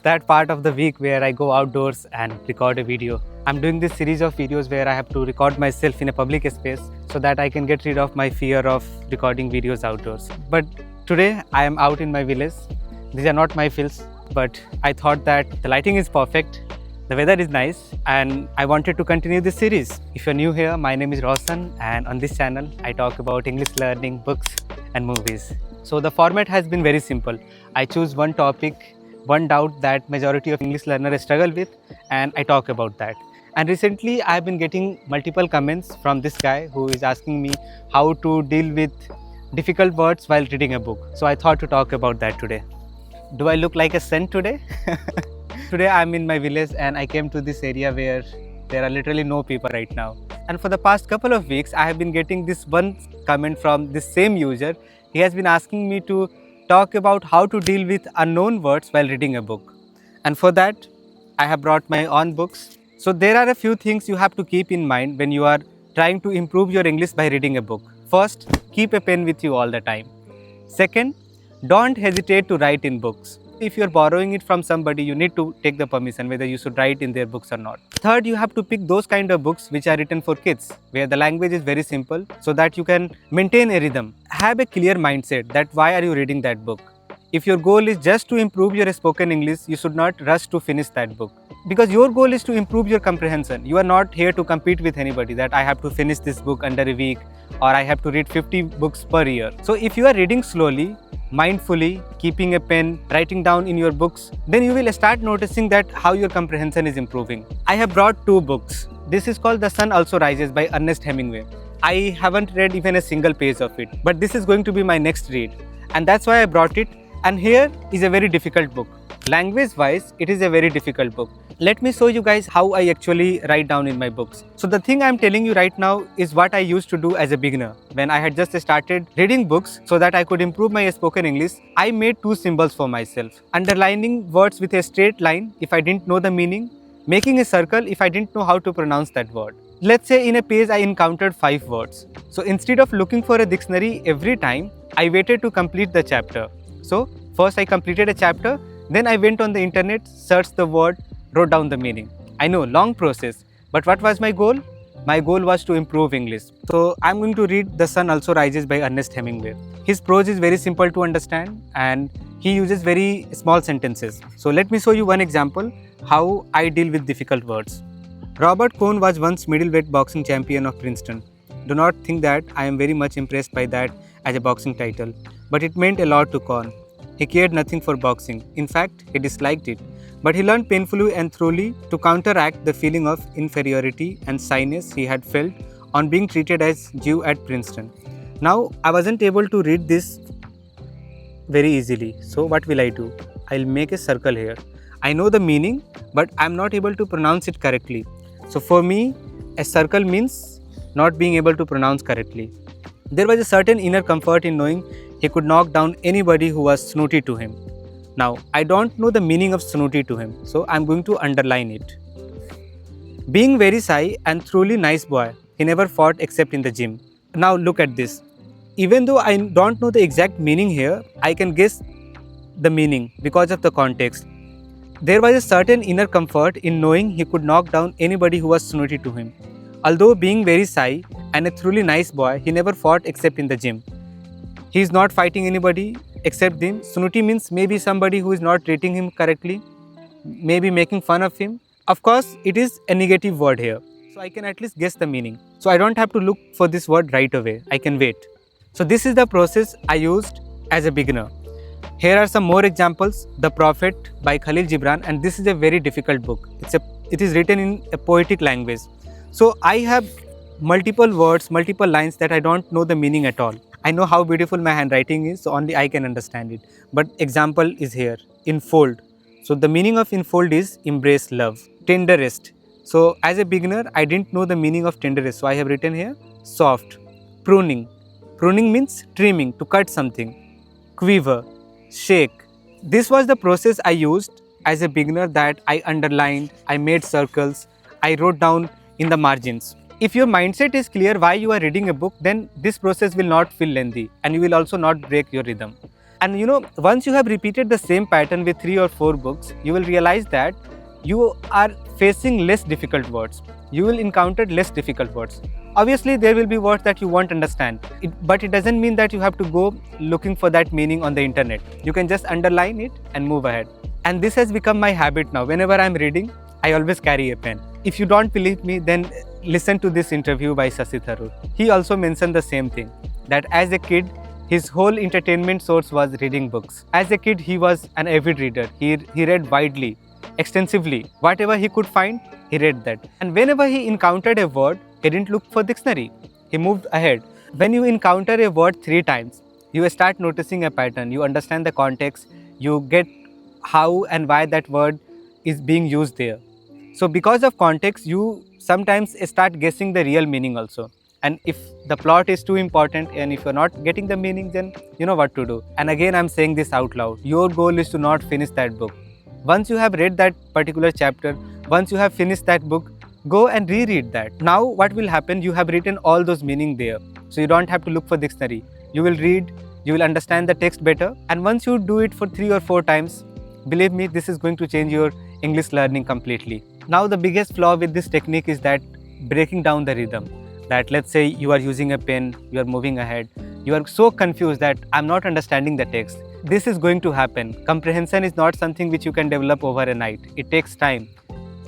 that part of the week where I go outdoors and record a video. I'm doing this series of videos where I have to record myself in a public space so that I can get rid of my fear of recording videos outdoors. But today I am out in my village. These are not my fields, but I thought that the lighting is perfect, the weather is nice, and I wanted to continue this series. If you're new here, my name is Roshan, and on this channel I talk about English learning, books and movies. So the format has been very simple. I choose one topic, one doubt that majority of English learners struggle with, and I talk about that. And recently I have been getting multiple comments from this guy who is asking me how to deal with difficult words while reading a book. So I thought to talk about that today. Do I look like a saint today? Today I'm in my village and I came to this area where there are literally no people right now. And for the past couple of weeks, I have been getting this one comment from this same user. He has been asking me to talk about how to deal with unknown words while reading a book. And for that, I have brought my own books. So there are a few things you have to keep in mind when you are trying to improve your English by reading a book. First, keep a pen with you all the time. Second, don't hesitate to write in books. If you are borrowing it from somebody, you need to take the permission whether you should write in their books or not. Third, you have to pick those kind of books which are written for kids, where the language is very simple so that you can maintain a rhythm. Have a clear mindset that why are you reading that book. If your goal is just to improve your spoken English, you should not rush to finish that book. Because your goal is to improve your comprehension. You are not here to compete with anybody that I have to finish this book under a week or I have to read 50 books per year. So if you are reading slowly, mindfully, keeping a pen, writing down in your books, then you will start noticing that how your comprehension is improving. I have brought two books. This is called The Sun Also Rises by Ernest Hemingway. I haven't read even a single page of it, but this is going to be my next read. And that's why I brought it. And here is a very difficult book. Language wise, it is a very difficult book. Let me show you guys how I actually write down in my books. So the thing I'm telling you right now is what I used to do as a beginner. When I had just started reading books so that I could improve my spoken English, I made two symbols for myself. Underlining words with a straight line if I didn't know the meaning, making a circle if I didn't know how to pronounce that word. Let's say in a page I encountered 5 words. So instead of looking for a dictionary every time, I waited to complete the chapter. So first I completed a chapter, then I went on the internet, searched the word, wrote down the meaning. I know, long process, but what was my goal? My goal was to improve English. So I'm going to read The Sun Also Rises by Ernest Hemingway. His prose is very simple to understand and he uses very small sentences. So let me show you one example how I deal with difficult words. Robert Cohn was once middleweight boxing champion of Princeton. Do not think that I am very much impressed by that as a boxing title, but it meant a lot to Cohn. He cared nothing for boxing. In fact, he disliked it. But he learned painfully and thoroughly to counteract the feeling of inferiority and shyness he had felt on being treated as Jew at Princeton. Now, I wasn't able to read this very easily. So what will I do? I'll make a circle here. I know the meaning, but I'm not able to pronounce it correctly. So for me, a circle means not being able to pronounce correctly. There was a certain inner comfort in knowing he could knock down anybody who was snooty to him. Now, I don't know the meaning of snooty to him, so I'm going to underline it. Being very shy and truly nice boy, he never fought except in the gym. Now look at this. Even though I don't know the exact meaning here, I can guess the meaning because of the context. There was a certain inner comfort in knowing he could knock down anybody who was snooty to him. Although being very shy and a truly nice boy, he never fought except in the gym. He is not fighting anybody except him. Snooty means maybe somebody who is not treating him correctly, maybe making fun of him. Of course, it is a negative word here, so I can at least guess the meaning. So I don't have to look for this word right away. I can wait. So this is the process I used as a beginner. Here are some more examples. The Prophet by Khalil Gibran, and this is a very difficult book. It is written in a poetic language. So I have multiple words, multiple lines that I don't know the meaning at all. I know how beautiful my handwriting is, so only I can understand it. But example is here, enfold. So the meaning of enfold is embrace love. Tenderest. So as a beginner, I didn't know the meaning of tenderest, so I have written here soft. Pruning. Pruning means trimming, to cut something. Quiver. Shake. This was the process I used as a beginner, that I underlined, I made circles, I wrote down in the margins. If your mindset is clear why you are reading a book, then this process will not feel lengthy and you will also not break your rhythm. And you know, once you have repeated the same pattern with 3 or 4 books, you will realize that you are facing less difficult words. You will encounter less difficult words. Obviously, there will be words that you won't understand, but it doesn't mean that you have to go looking for that meaning on the internet. You can just underline it and move ahead. And this has become my habit now. Whenever I'm reading, I always carry a pen. If you don't believe me, then listen to this interview by Shashi Tharoor. He also mentioned the same thing, that as a kid, his whole entertainment source was reading books. As a kid, he was an avid reader. He read widely, extensively. Whatever he could find, he read that. And whenever he encountered a word, he didn't look for dictionary. He moved ahead. When you encounter a word 3 times, you start noticing a pattern. You understand the context. You get how and why that word is being used there. So because of context, you sometimes start guessing the real meaning also. And if the plot is too important and if you're not getting the meaning, then you know what to do. And again, I'm saying this out loud. Your goal is to not finish that book. Once you have read that particular chapter, once you have finished that book, go and reread that. Now what will happen? You have written all those meaning there. So you don't have to look for dictionary. You will read, you will understand the text better. And once you do it for 3 or 4 times, believe me, this is going to change your English learning completely. Now the biggest flaw with this technique is that breaking down the rhythm. That let's say you are using a pen, you are moving ahead, you are so confused that I'm not understanding the text. This is going to happen. Comprehension is not something which you can develop over a night. It takes time.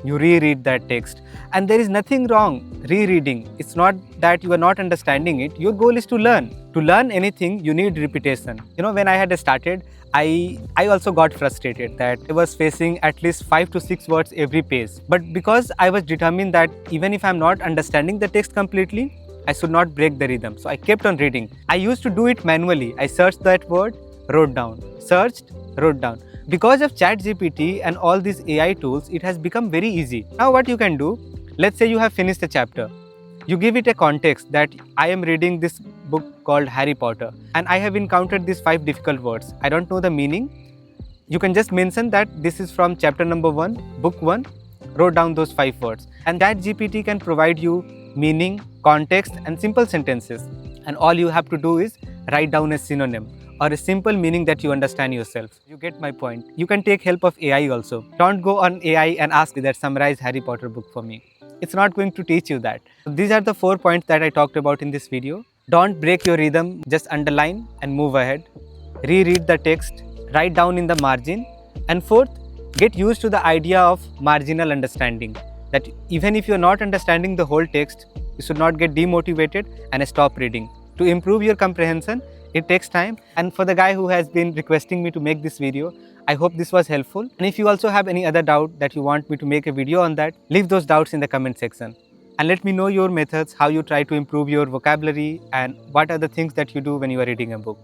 You reread that text. And there is nothing wrong rereading. It's not that you are not understanding it. Your goal is to learn. To learn anything, you need repetition. You know, when I had started, I also got frustrated that I was facing at least 5 to 6 words every page. But because I was determined that even if I'm not understanding the text completely, I should not break the rhythm. So I kept on reading. I used to do it manually. I searched that word, wrote down. Searched, wrote down. Because of ChatGPT and all these AI tools, it has become very easy. Now what you can do, let's say you have finished a chapter. You give it a context that I am reading this book called Harry Potter and I have encountered these 5 difficult words. I don't know the meaning. You can just mention that this is from chapter number 1, book 1, wrote down those 5 words. And that GPT can provide you meaning, context and simple sentences. And all you have to do is write down a synonym or a simple meaning that you understand yourself. You get my point. You can take help of AI also. Don't go on AI and ask that summarize Harry Potter book for me. It's not going to teach you that. These are the 4 points that I talked about in this video. Don't break your rhythm, just underline and move ahead. Reread the text, write down in the margin. And fourth, get used to the idea of marginal understanding. That even if you're not understanding the whole text, you should not get demotivated and stop reading. To improve your comprehension, it takes time. And for the guy who has been requesting me to make this video, I hope this was helpful. And if you also have any other doubt that you want me to make a video on that, leave those doubts in the comment section. And let me know your methods, how you try to improve your vocabulary and what are the things that you do when you are reading a book.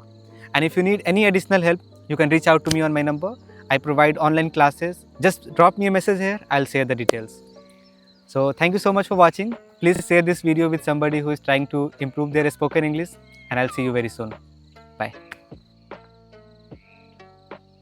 And if you need any additional help, you can reach out to me on my number. I provide online classes. Just drop me a message here, I'll share the details. So thank you so much for watching. Please share this video with somebody who is trying to improve their spoken English and I'll see you very soon. Bye.